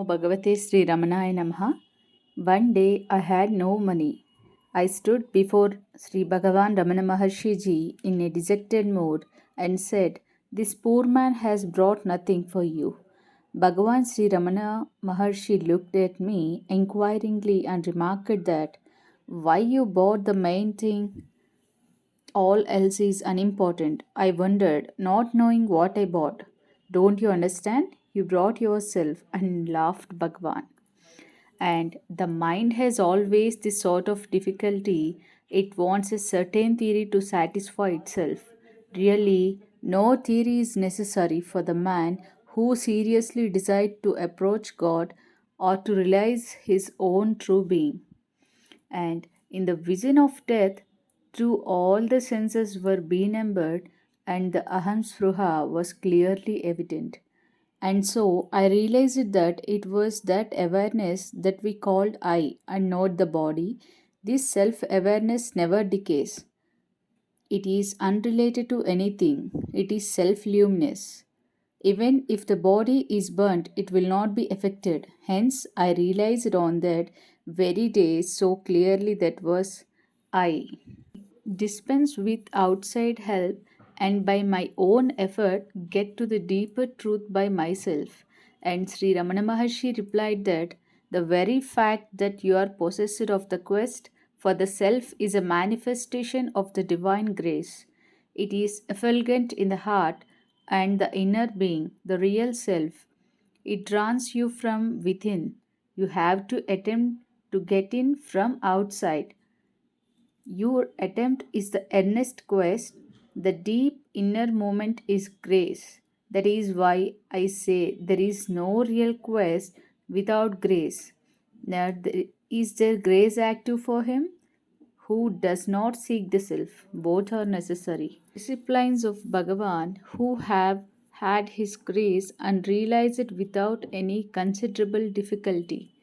Bhagavate Sri Ramanaya Namaha. One day I had no money. I stood before Sri Bhagavan Ramana Maharshi ji in a dejected mood and said, "This poor man has brought nothing for you." Bhagavan Sri Ramana Maharshi looked at me inquiringly and remarked that, "Why you bought the main thing? All else is unimportant." I wondered, not knowing what I bought. "Don't you understand? You brought yourself," and laughed Bhagwan. And the mind has always this sort of difficulty. It wants a certain theory to satisfy itself. Really, no theory is necessary for the man who seriously decides to approach God or to realize his own true being. And in the vision of death, through all the senses were benumbed, and the Aham Spruha was clearly evident. And so I realized that it was that awareness that we called I and not the body. This self awareness never decays. It is unrelated to anything, it is self luminous. Even if the body is burnt, it will not be affected. Hence, I realized on that very day so clearly that was I. Dispense with outside help and by my own effort get to the deeper truth by myself. And Sri Ramana Maharshi replied that the very fact that you are possessed of the quest for the self is a manifestation of the divine grace. It is effulgent in the heart and the inner being, the real self. It draws you from within. You have to attempt to get in from outside. Your attempt is the earnest quest, the deep inner moment is grace. That is why I say there is no real quest without grace. Is there grace active for him who does not seek the self? Both are necessary. Disciplines of Bhagavan who have had his grace and realize it without any considerable difficulty.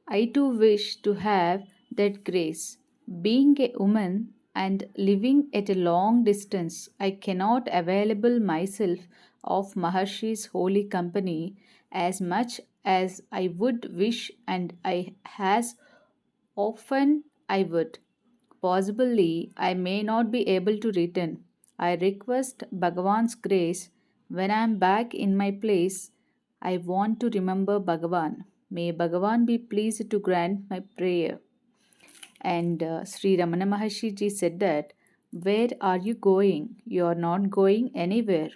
I too wish to have that grace. Being a woman and living at a long distance, I cannot available myself of Maharshi's holy company as much as I would wish, and I as often I would. Possibly I may not be able to return. I request Bhagavan's grace when I am back in my place. I want to remember Bhagavan. May Bhagavan be pleased to grant my prayer. And Sri Ramana Maharshi ji said that, "Where are you going? You are not going anywhere.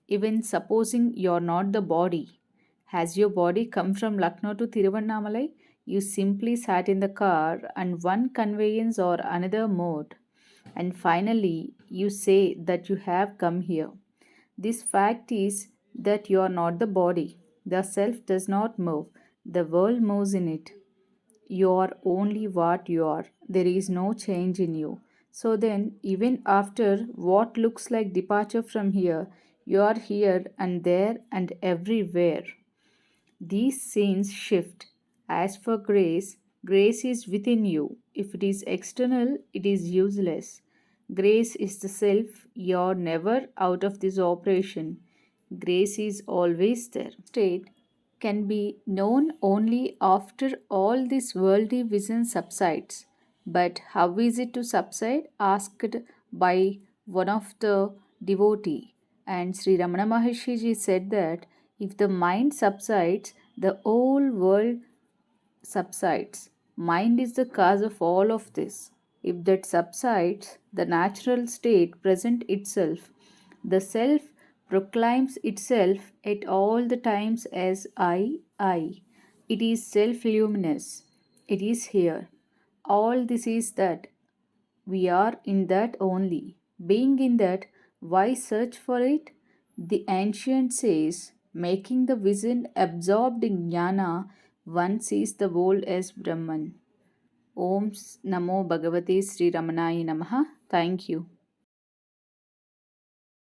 Even supposing you are not the body. Has your body come from Lucknow to Tiruvannamalai? You simply sat in the car and one conveyance or another mode. And finally, you say that you have come here. This fact is that you are not the body. The self does not move, the world moves in it. You are only what you are. There is no change in you. So then, even after what looks like departure from here, you are here and there and everywhere." These scenes shift. As for grace, grace is within you. If it is external, it is useless. Grace is the self. You're never out of this operation. Grace is always there. State can be known only after all this worldly vision subsides. But how is it to subside? Asked by one of the devotee. And Sri Ramana Maharshi ji said that if the mind subsides, the whole world subsides. Mind is the cause of all of this. If that subsides, the natural state presents itself. The self proclaims itself at all the times as I. It is self luminous. It is here. All this is that. We are in that only. Being in that, why search for it? The ancient says, making the vision absorbed in jnana, one sees the world as Brahman. Om Namo Bhagavate Sri Ramanaya Namaha. Thank you.